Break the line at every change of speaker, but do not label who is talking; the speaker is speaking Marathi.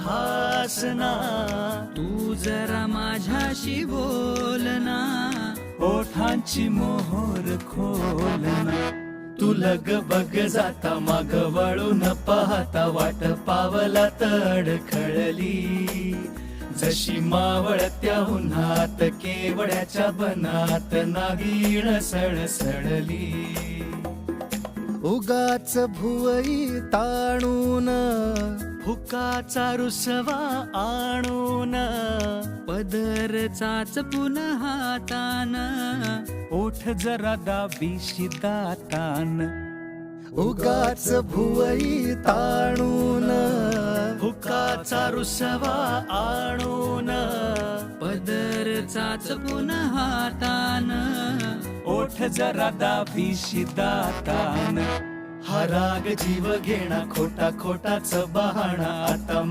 हासना,
तू जरा माझ्याशी बोलना,
ओठांची मोहोर खोलना. तू लग बग जाता माग वळून पाहता, वाट पावलात अडखळली. जशी मावळत्या उन्हात केवड्याच्या बनात नागिण सळसळली.
उगाच भुवई ताणून
हुकाचा रुसवा आणून,
पदर चाचपून हातान,
ओठ जरा दाबीशी दातान.
उगाच भुवई ताणून
हुकाचा रुसवा आणून,
पदर चाचपून हातान,
ओठ जरा दाबीशी दातान. हा राग जीव घेणा खोटा खोटाच बहाणा, आता